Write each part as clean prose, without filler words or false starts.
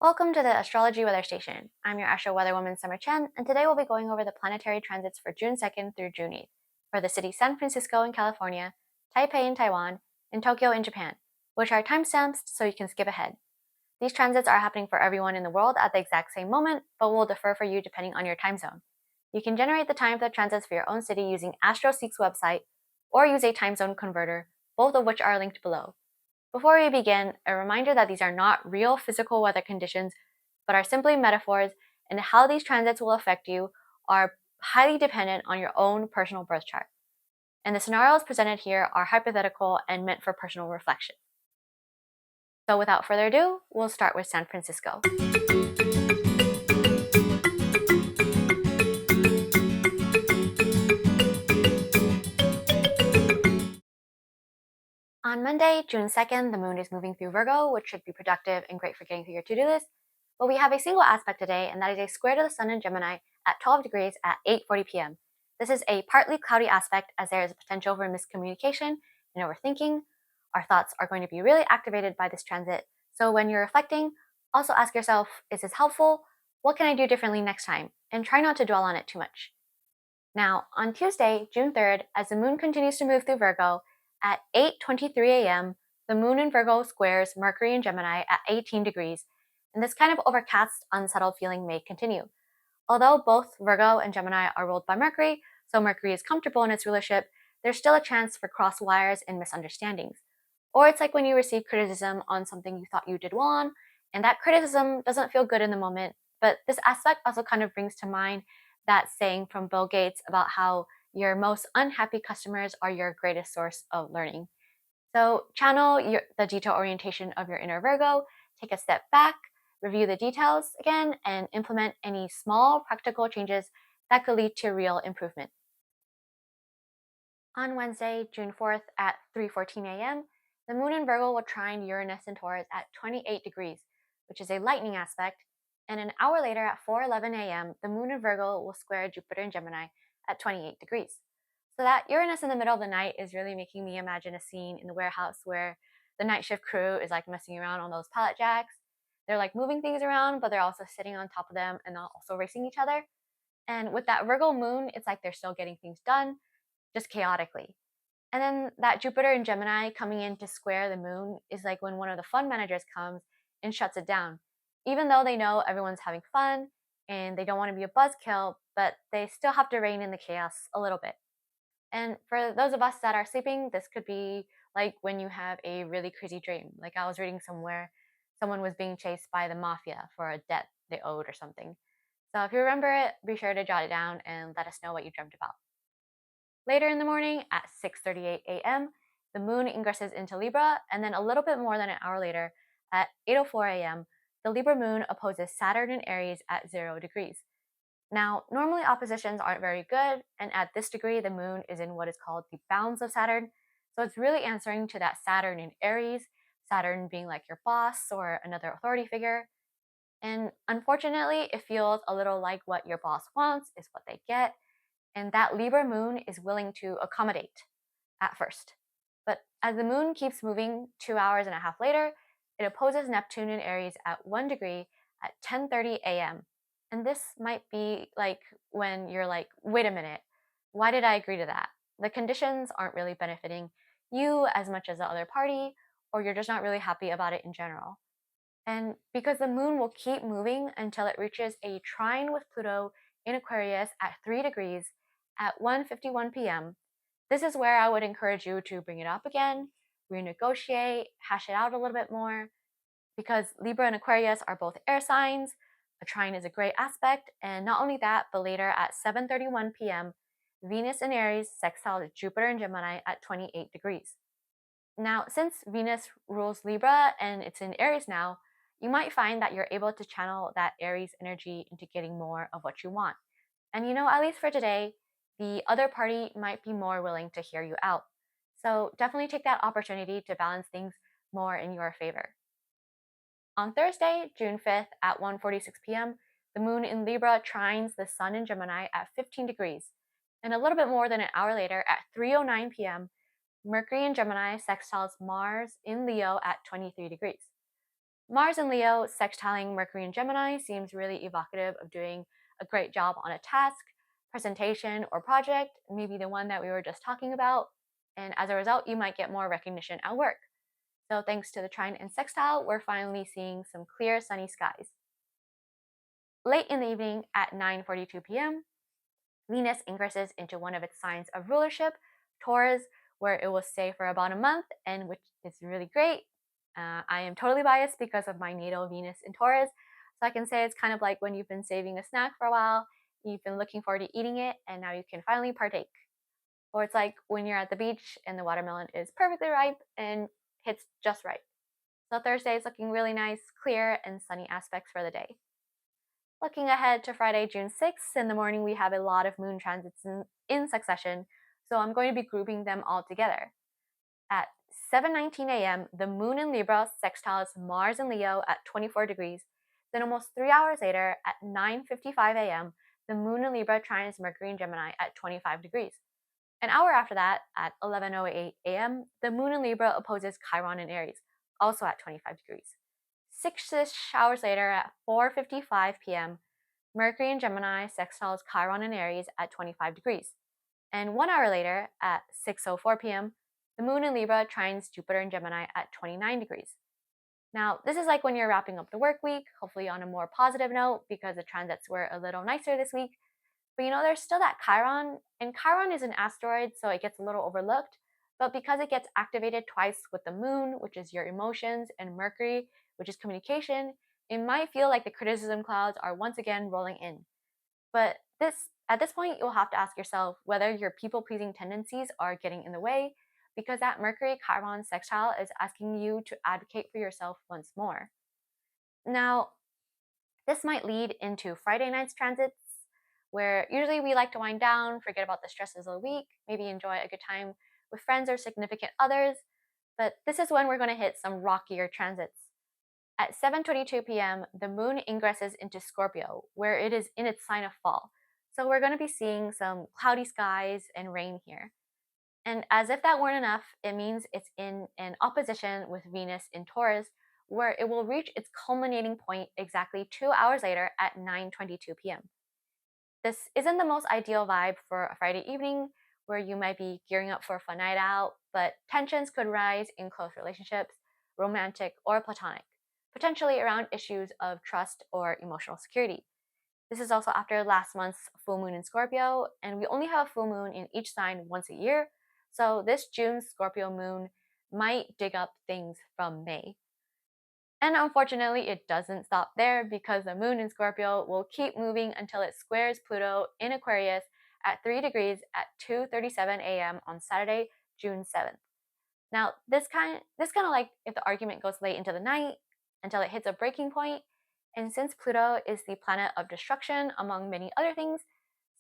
Welcome to the Astrology Weather Station. I'm your Astro Weather Woman, Summer Chen, and today we'll be going over the planetary transits for June 2nd through June 8th for the cities San Francisco in California, Taipei in Taiwan, and Tokyo in Japan, which are timestamps so you can skip ahead. These transits are happening for everyone in the world at the exact same moment, but will differ for you depending on your time zone. You can generate the time for the transits for your own city using AstroSeek's website or use a time zone converter, both of which are linked below. Before we begin, a reminder that these are not real physical weather conditions, but are simply metaphors, and how these transits will affect you are highly dependent on your own personal birth chart. And the scenarios presented here are hypothetical and meant for personal reflection. So without further ado, we'll start with San Francisco. On Monday, June 2nd, the moon is moving through Virgo, which should be productive and great for getting through your to-do list. But we have a single aspect today, and that is a square to the sun in Gemini at 12 degrees at 8:40 p.m. This is a partly cloudy aspect as there is a potential for miscommunication and overthinking. Our thoughts are going to be really activated by this transit. So when you're reflecting, also ask yourself, is this helpful? What can I do differently next time? And try not to dwell on it too much. Now, on Tuesday, June 3rd, as the moon continues to move through Virgo, at 8:23 a.m., the moon in Virgo squares Mercury in Gemini at 18 degrees, and this kind of overcast, unsettled feeling may continue. Although both Virgo and Gemini are ruled by Mercury, so Mercury is comfortable in its rulership, there's still a chance for cross wires and misunderstandings. Or it's like when you receive criticism on something you thought you did well on, and that criticism doesn't feel good in the moment, but this aspect also kind of brings to mind that saying from Bill Gates about how your most unhappy customers are your greatest source of learning. So channel the detail orientation of your inner Virgo, take a step back, review the details again, and implement any small practical changes that could lead to real improvement. On Wednesday, June 4th at 3:14 a.m., the moon in Virgo will trine Uranus in Taurus at 28 degrees, which is a lightning aspect, and an hour later at 4:11 a.m., the moon in Virgo will square Jupiter in Gemini at 28 degrees. So that Uranus in the middle of the night is really making me imagine a scene in the warehouse where the night shift crew is like messing around on those pallet jacks. They're like moving things around, but they're also sitting on top of them and also racing each other. And with that Virgo moon, it's like they're still getting things done, just chaotically. And then that Jupiter in Gemini coming in to square the moon is like when one of the fund managers comes and shuts it down. Even though they know everyone's having fun and they don't want to be a buzzkill, but they still have to rein in the chaos a little bit. And for those of us that are sleeping, this could be like when you have a really crazy dream. Like I was reading somewhere, someone was being chased by the mafia for a debt they owed or something. So if you remember it, be sure to jot it down and let us know what you dreamt about. Later in the morning at 6:38 a.m., the moon ingresses into Libra, and then a little bit more than an hour later at 8:04 a.m., the Libra moon opposes Saturn in Aries at 0 degrees. Now, normally oppositions aren't very good, and at this degree, the moon is in what is called the bounds of Saturn. So it's really answering to that Saturn in Aries, Saturn being like your boss or another authority figure. And unfortunately, it feels a little like what your boss wants is what they get, and that Libra moon is willing to accommodate at first. But as the moon keeps moving 2 hours and a half later, it opposes Neptune in Aries at 1 degree at 10:30 a.m. And this might be like when you're like, wait a minute, why did I agree to that? The conditions aren't really benefiting you as much as the other party, or you're just not really happy about it in general. And because the moon will keep moving until it reaches a trine with Pluto in Aquarius at 3 degrees at 1:51 p.m., this is where I would encourage you to bring it up again, renegotiate, hash it out a little bit more, because Libra and Aquarius are both air signs. A trine is a great aspect, and not only that, but later at 7:31 p.m., Venus in Aries sextiles Jupiter in Gemini at 28 degrees. Now, since Venus rules Libra and it's in Aries now, you might find that you're able to channel that Aries energy into getting more of what you want. And at least for today, the other party might be more willing to hear you out. So definitely take that opportunity to balance things more in your favor. On Thursday, June 5th at 1:46 p.m., the moon in Libra trines the sun in Gemini at 15 degrees. And a little bit more than an hour later at 3:09 p.m., Mercury in Gemini sextiles Mars in Leo at 23 degrees. Mars in Leo sextiling Mercury in Gemini seems really evocative of doing a great job on a task, presentation, or project, maybe the one that we were just talking about. And as a result, you might get more recognition at work. So, thanks to the trine and sextile, we're finally seeing some clear sunny skies. Late in the evening at 9:42 p.m., Venus ingresses into one of its signs of rulership, Taurus, where it will stay for about a month, and which is really great. I am totally biased because of my natal Venus in Taurus, so I can say it's kind of like when you've been saving a snack for a while, you've been looking forward to eating it, and now you can finally partake. Or it's like when you're at the beach and the watermelon is perfectly ripe and hits just right. So Thursday is looking really nice, clear, and sunny aspects for the day. Looking ahead to Friday, June 6th, in the morning we have a lot of moon transits in succession, so I'm going to be grouping them all together. At 7:19 a.m., the moon in Libra sextiles Mars in Leo at 24 degrees. Then almost 3 hours later, at 9:55 a.m., the moon in Libra trines Mercury in Gemini at 25 degrees. An hour after that, at 11:08 a.m., the moon in Libra opposes Chiron in Aries, also at 25 degrees. 6-ish hours later, at 4:55 p.m., Mercury in Gemini sextiles Chiron in Aries at 25 degrees. And 1 hour later, at 6:04 p.m., the moon in Libra trines Jupiter in Gemini at 29 degrees. Now, this is like when you're wrapping up the work week, hopefully on a more positive note because the transits were a little nicer this week. But there's still that Chiron, and Chiron is an asteroid, so it gets a little overlooked. But because it gets activated twice with the moon, which is your emotions, and Mercury, which is communication, it might feel like the criticism clouds are once again rolling in. But at this point, you'll have to ask yourself whether your people pleasing tendencies are getting in the way, because that Mercury Chiron sextile is asking you to advocate for yourself once more. Now, this might lead into Friday night's transits, where usually we like to wind down, forget about the stresses of the week, maybe enjoy a good time with friends or significant others. But this is when we're going to hit some rockier transits. At 7:22 p.m., the moon ingresses into Scorpio, where it is in its sign of fall. So we're going to be seeing some cloudy skies and rain here. And as if that weren't enough, it means it's in an opposition with Venus in Taurus, where it will reach its culminating point exactly 2 hours later at 9:22 p.m. This isn't the most ideal vibe for a Friday evening where you might be gearing up for a fun night out, but tensions could rise in close relationships, romantic or platonic, potentially around issues of trust or emotional security. This is also after last month's full moon in Scorpio, and we only have a full moon in each sign once a year, so this June's Scorpio moon might dig up things from May. And unfortunately, it doesn't stop there because the moon in Scorpio will keep moving until it squares Pluto in Aquarius at 3 degrees at 2:37 a.m. on Saturday, June 7th. Now, this kind of like if the argument goes late into the night until it hits a breaking point, and since Pluto is the planet of destruction among many other things,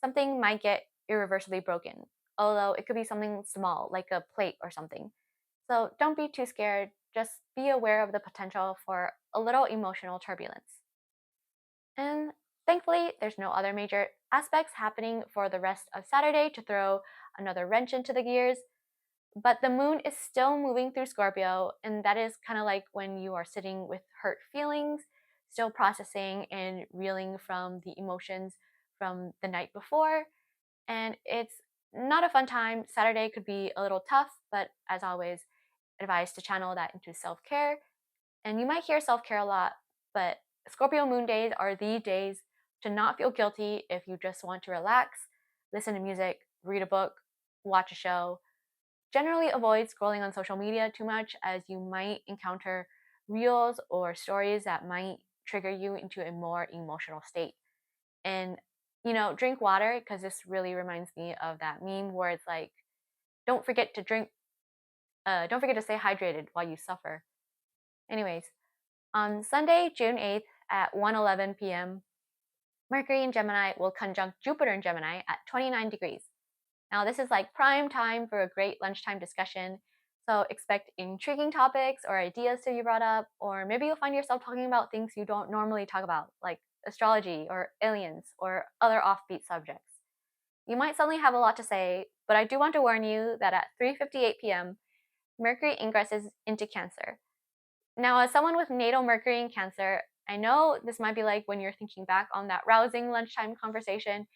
something might get irreversibly broken. Although it could be something small like a plate or something. So don't be too scared, just be aware of the potential for a little emotional turbulence. And thankfully, there's no other major aspects happening for the rest of Saturday to throw another wrench into the gears. But the moon is still moving through Scorpio, and that is kind of like when you are sitting with hurt feelings, still processing and reeling from the emotions from the night before. And it's not a fun time. Saturday could be a little tough, but as always, advise to channel that into self care. And you might hear self care a lot, but Scorpio moon days are the days to not feel guilty if you just want to relax, listen to music, read a book, watch a show. Generally avoid scrolling on social media too much as you might encounter reels or stories that might trigger you into a more emotional state. And drink water because this really reminds me of that meme where it's like, don't forget to drink, don't forget to stay hydrated while you suffer. Anyways, on Sunday, June 8th at 1:11 p.m., Mercury in Gemini will conjunct Jupiter in Gemini at 29 degrees. Now, this is like prime time for a great lunchtime discussion, so expect intriguing topics or ideas to be brought up, or maybe you'll find yourself talking about things you don't normally talk about, like astrology or aliens or other offbeat subjects. You might suddenly have a lot to say, but I do want to warn you that at 3:58 p.m., Mercury ingresses into Cancer. Now, as someone with natal Mercury in Cancer, I know this might be like when you're thinking back on that rousing lunchtime conversation,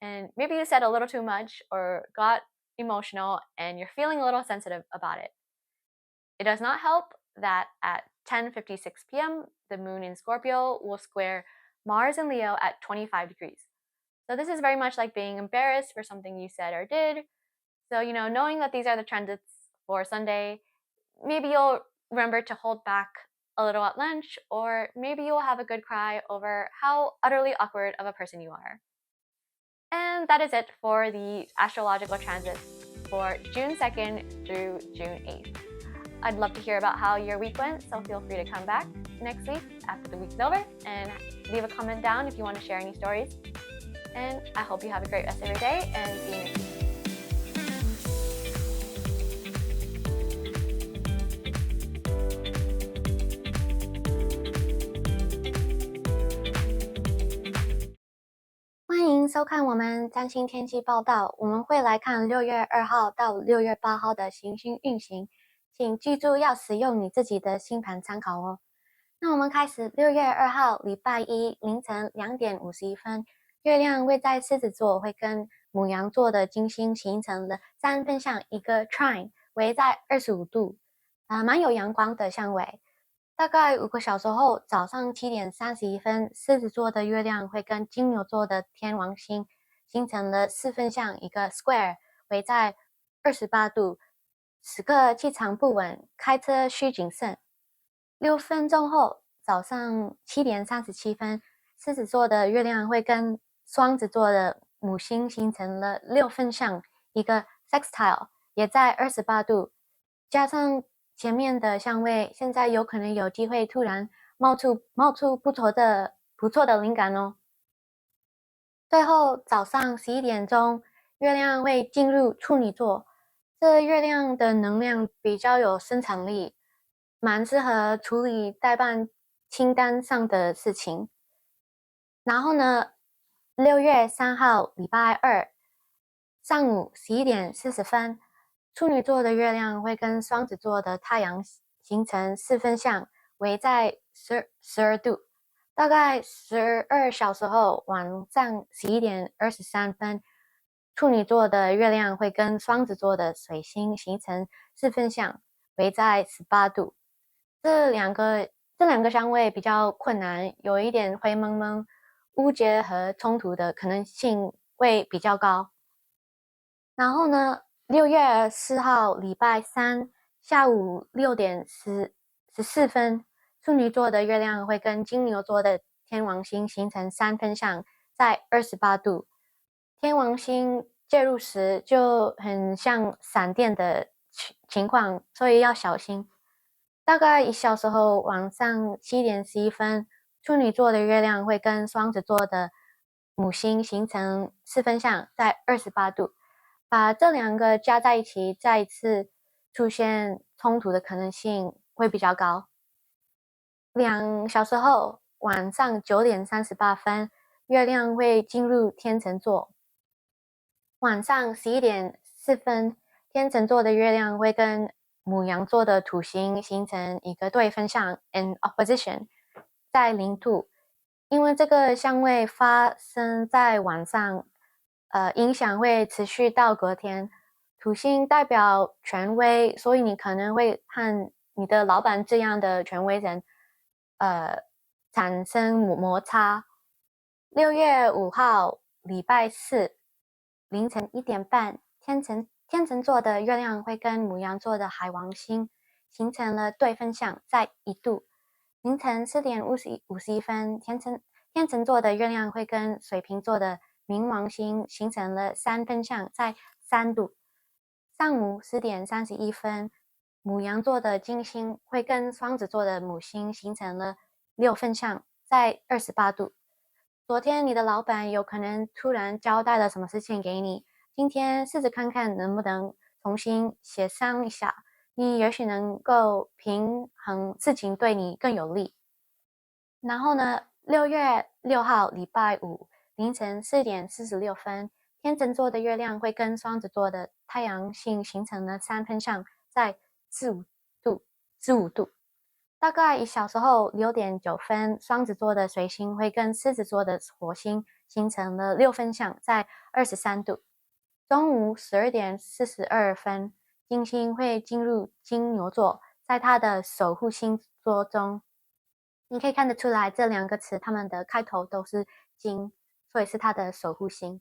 and maybe you said a little too much or got emotional and you're feeling a little sensitive about it. It does not help that at 10:56 p.m., the moon in Scorpio will square Mars in Leo at 25 degrees. So this is very much like being embarrassed for something you said or did. So, knowing that these are the transits for Sunday, maybe you'll remember to hold back a little at lunch, or maybe you'll have a good cry over how utterly awkward of a person you are. And that is it for the astrological transits for June 2nd through June 8th. I'd love to hear about how your week went, so feel free to come back next week after the week's over and leave a comment down if you want to share any stories. And I hope you have a great rest of your day, and see you next week.欢迎收看我们占星天气报道，我们会来看6月2号到6月8号的行星运行，请记住要使用你自己的星盘参考哦。那我们开始6月2号礼拜一凌晨2点51分，月亮位在狮子座，会跟牡羊座的金星形成了三分相一个 trine， 围在25度，蛮有阳光的相位。大概5个小时后，早上7点31分，狮子座的月亮会跟金牛座的天王星形成了四分相一个 square， 围在28度，此刻气场不稳，开车需谨慎。6分钟后，早上7点37分，狮子座的月亮会跟双子座的母星形成了六分相一个 sextile， 也在28度，加上前面的相位，现在有可能有机会突然冒出不错的灵感哦。最后早上11点钟，月亮会进入处女座，这月亮的能量比较有生产力，蛮适合处理代办清单上的事情。然后呢，6月3号礼拜二上午11点40分，处女座的月亮会跟双子座的太阳形成四分相，围在12度。大概12小时后，晚上11点23分，处女座的月亮会跟双子座的水星形成四分相，围在18度。这两个相位比较困难，有一点灰蒙蒙，误解和冲突的可能性会比较高。然后呢，6月4号礼拜三下午6点14分，处女座的月亮会跟金牛座的天王星形成三分相，在28度。天王星介入时就很像闪电的情况，所以要小心。大概1小时后，晚上7点11分，处女座的月亮会跟双子座的母星形成四分相，在28度。把这两个加在一起，再一次出现冲突的可能性会比较高。2小时后，晚上9点38分，月亮会进入天秤座。晚上11点4分，天秤座的月亮会跟牡羊座的土星形成一个对分相 in opposition， 在0度。因为这个相位发生在晚上，影响会持续到隔天。土星代表权威，所以你可能会和你的老板这样的权威人，产生摩擦。6月5号礼拜四凌晨1点半，天秤座的月亮会跟牡羊座的海王星形成了对分相，在1度。凌晨4点51分，天秤座的月亮会跟水瓶座的冥王星形成了三分相，在3度。上午10点31分，牡羊座的金星会跟双子座的母星形成了六分相，在28度。昨天你的老板有可能突然交代了什么事情给你，今天试着看看能不能重新协商一下，你也许能够平衡事情对你更有利。然后呢，6月6号礼拜五凌晨4点46分，天秤座的月亮会跟双子座的太阳星形成了三分相，在15度。大概小时候6点9分，双子座的水星会跟狮子座的火星形成了6分相，在23度。中午12点42分，金星会进入金牛座，在它的守护星座中，你可以看得出来，这2个词它们的开头都是金，所以是它的守护星。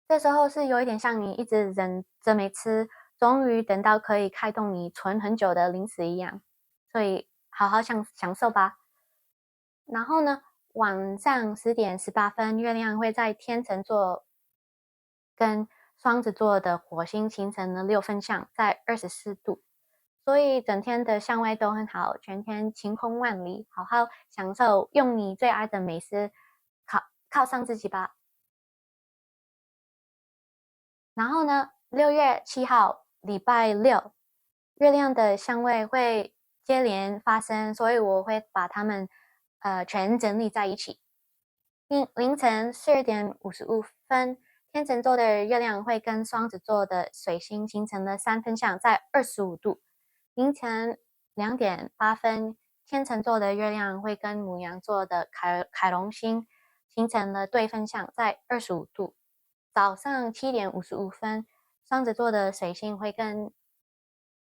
这时候是有一点像你一直忍着没吃，终于等到可以开动你存很久的零食一样，所以好好享受吧。然后呢，晚上10点18分，月亮会在天秤座跟双子座的火星形成了6分相，在24度。所以整天的相位都很好，全天晴空万里，好好享受，用你最爱的美食犒上自己吧。然后呢，6月7号礼拜六，月亮的相位会接连发生，所以我会把它们全整理在一起。凌晨12点55分，天秤座的月亮会跟双子座的水星形成了3分相，在25度。凌晨2点8分，天秤座的月亮会跟牡羊座的凯龙星形成了对分相，在25度。早上7点55分，双子座的水星会跟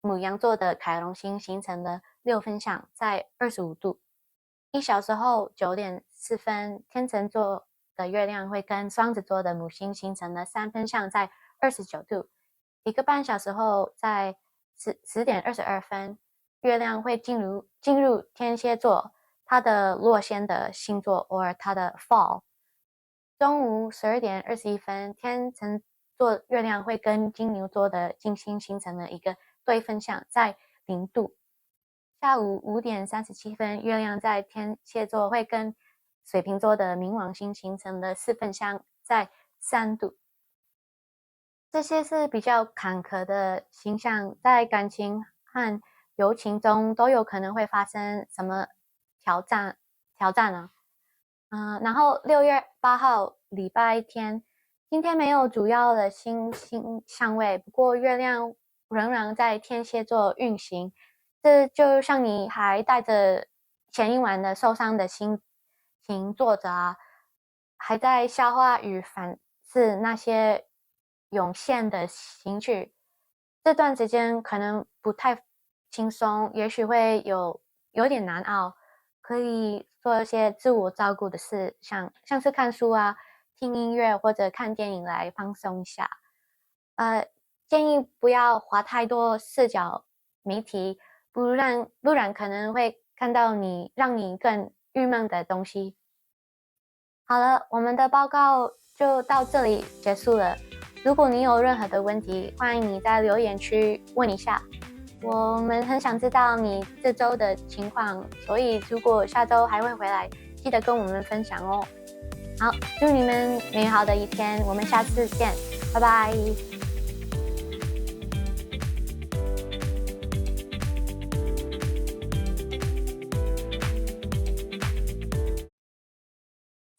牡羊座的凯龙星形成了6分相，在25度。1小时后9点4分，天秤座的月亮会跟双子座的母星形成了3分相，在29度。1个半小时后，在10点22分，月亮会进入天蝎座，它的落仙的星座，或它的 fall。中午12点21分，天秤座月亮会跟金牛座的金星形成了一个对分相，在0度。下午5点37分，月亮在天蝎座会跟水瓶座的冥王星形成了4分相，在3度。这些是比较坎坷的星象，在感情和友情中都有可能会发生什么挑战呢？然后6月8号礼拜天，今天没有主要的星相位，不过月亮仍然在天蝎座运行，这就像你还带着前一晚的受伤的心情坐着啊，还在消化与反思那些涌现的情绪。这段时间可能不太轻松，也许会有点难熬。可以做一些自我照顾的事，像是看书啊、听音乐或者看电影来放松一下。建议不要滑太多社交媒体，不然可能会看到让你更郁闷的东西。好了，我们的报告就到这里结束了。如果你有任何的问题，欢迎你在留言区问一下。我们很想知道你这周的情况，所以如果下周还会回来，记得跟我们分享哦。好，祝你们美好的一天，我们下次见，拜拜。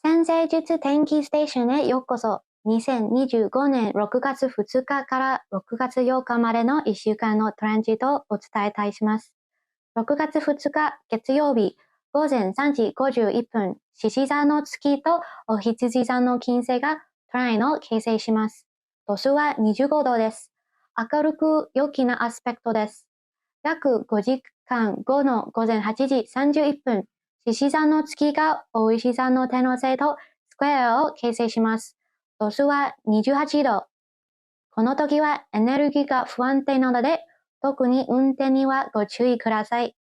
三星術天気ステーションへようこそ。2025年6月2日から6月8日までの1週間のトランジットをお伝えいたします。6月2日月曜日午前3時51分、獅子座の月とお羊座の金星がトラインを形成します。度数は25度です。明るく陽気なアスペクトです。約5時間後の午前8時31分、獅子座の月がお牛座の天王星とスクエアを形成します。度数は28度。この時はエネルギーが不安定なので、特に運転にはご注意ください。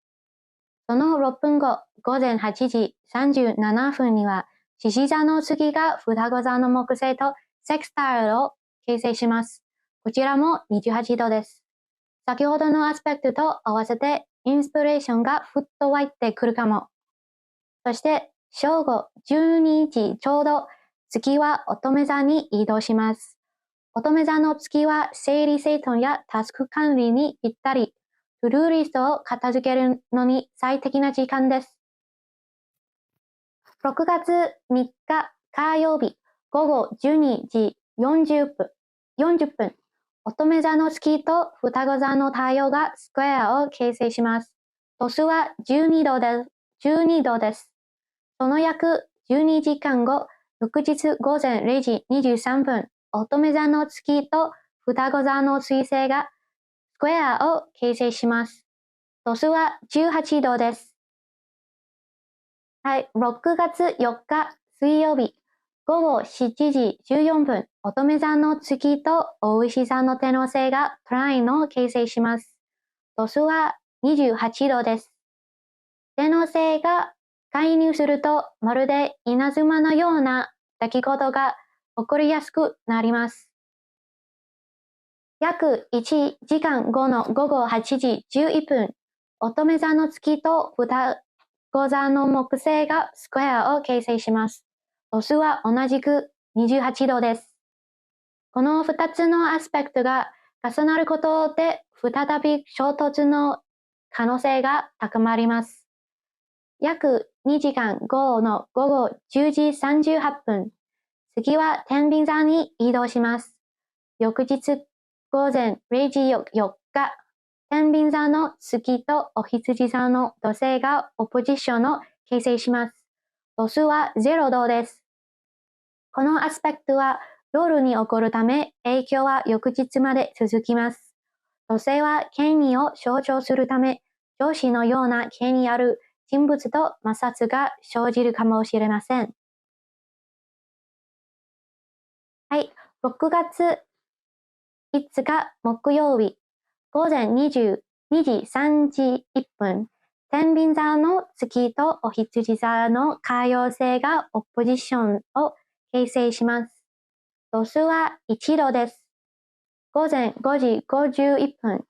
その6分後、午前8時37分には、獅子座の月が双子座の木星とセクスタイルを形成します。こちらも28度です。先ほどのアスペクトと合わせてインスピレーションがふっと湧いてくるかも。そして正午12時ちょうど月は乙女座に移動します。乙女座の月は整理整頓やタスク管理にぴったり、トゥルーリストを片付けるのに最適な時間です。6月3日火曜日午後12時40分、乙女座の月と双子座の太陽がスクエアを形成します。度数は12度で12度です。その約12時間後、翌日午前0時23分、乙女座の月と双子座の水星がスクエアを形成します。度数は18度です。はい、6月4日水曜日、午後7時14分、乙女座の月と牡牛座の天王星がトラインを形成します。度数は28度です。天王星が介入すると、まるで稲妻のような出来事が起こりやすくなります。約1時間後の午後8時11分、乙女座の月と双子座の木星がスクエアを形成します。度数は同じく28度です。この2つのアスペクトが重なることで、再び衝突の可能性が高まります。約2時間後の午後10時38分、月は天秤座に移動します。翌日午前0時4日、天秤座の月とお羊座の土星がオポジションを形成します。度数は0度です。このアスペクトは夜に起こるため、影響は翌日まで続きます。土星は権威を象徴するため、上司のような権威ある人物と摩擦が生じるかもしれません。はい、6月5日木曜日、午前22時3時1分、天秤座の月とお羊座の海王星がオポジションを形成します。度数は1度です。午前5時51分、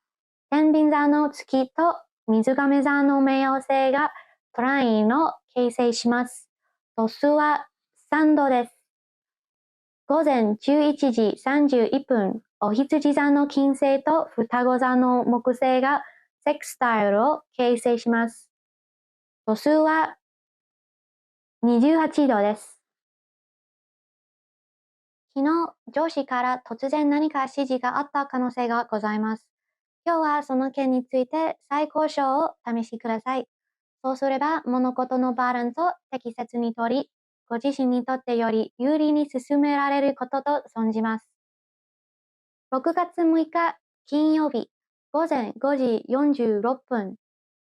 天秤座の月と水亀座の冥王星がトラインを形成します。度数は3度です。午前11時31分、お羊座の金星と双子座の木星がセクスタイルを形成します。度数は28度です。昨日、上司から突然何か指示があった可能性がございます。今日はその件について再交渉を試してください。そうすれば物事のバランスを適切にとり、ご自身にとってより有利に進められることと存じます。6月6日金曜日午前5時46分、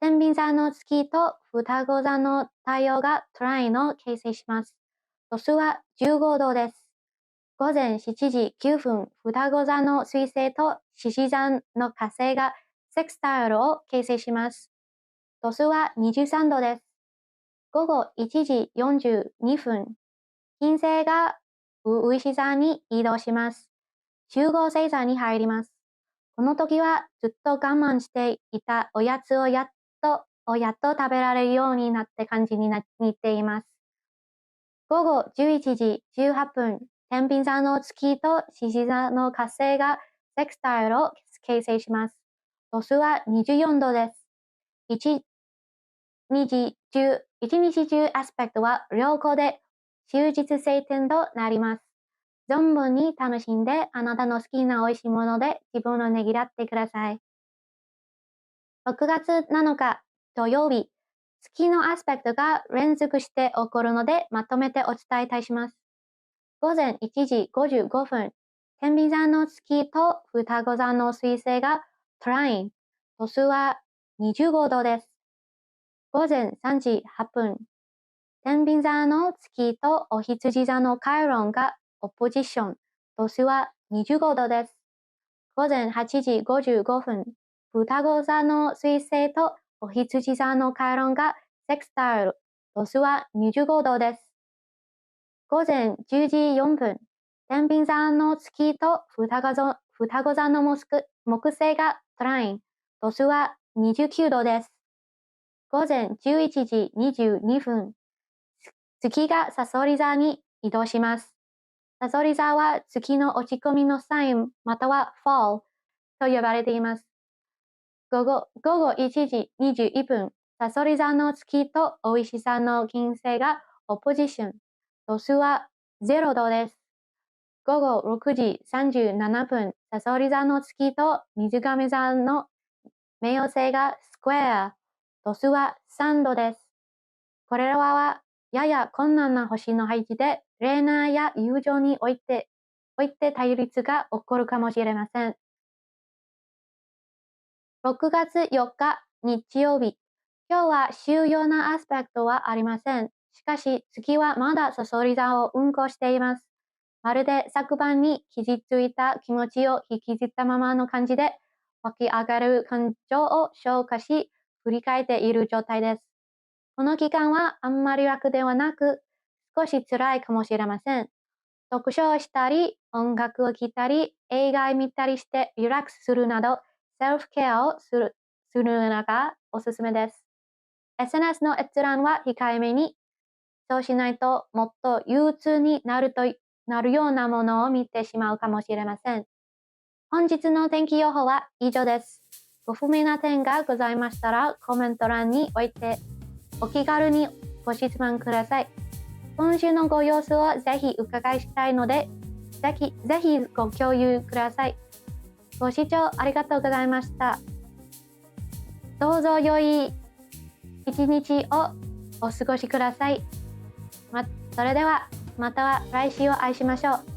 天秤座の月と双子座の太陽がトラインを形成します。度数は15度です。午前7時9分、双子座の水星と獅子座の火星がセクスタイルを形成します。度数は23度です。午後1時42分、金星がウイシ座に移動します。集合星座に入ります。この時はずっと我慢していたおやつをやっと食べられるようになって感じに似ています。午後11時18分、天秤座の月と獅子座の火星がセクスタイルを形成します。度数は24度です。一日中アスペクトは良好で終日晴天となります。存分に楽しんであなたの好きな美味しいもので自分をねぎらってください。6月7日土曜日、月のアスペクトが連続して起こるのでまとめてお伝えいたします。午前1時55分、天秤座の月と双子座の水星がトライン、度数は25度です。午前3時8分、天秤座の月とお羊座のカイロンがオポジション、度数は25度です。午前8時55分、双子座の水星とお羊座のカイロンがセクスタイル、度数は25度です。午前10時4分、天秤座の月と双子座の木星がトライン、度数は29度です。午前11時22分、月がサソリ座に移動します。サソリ座は月の落ち込みのサインまたは fall と呼ばれています。午後1時21分、サソリ座の月とお牛座の金星がオポジション、度数は0度です。午後6時37分、サソリ座の月と水亀座の冥王星がスクエア、度数は3度です。これらはやや困難な星の配置で、恋愛や友情において対立が起こるかもしれません。6月4日日曜日。今日は主要なアスペクトはありません。しかし月はまだ蠍座を運行しています。まるで昨晩に傷ついた気持ちを引きずったままの感じで、湧き上がる感情を消化し、振り返っている状態です。この期間はあんまり楽ではなく、少し辛いかもしれません。読書をしたり、音楽を聴いたり、映画を見たりしてリラックスするなど、セルフケアをするのがおすすめです。SNS の閲覧は控えめに、そうしないともっと憂鬱になるようなものを見てしまうかもしれません。本日の天気予報は以上です。ご不明な点がございましたら、コメント欄においてお気軽にご質問ください。今週のご様子をぜひ伺いしたいので、ぜひご共有ください。ご視聴ありがとうございました。どうぞ良い一日をお過ごしください。それではまた来週お会いしましょう。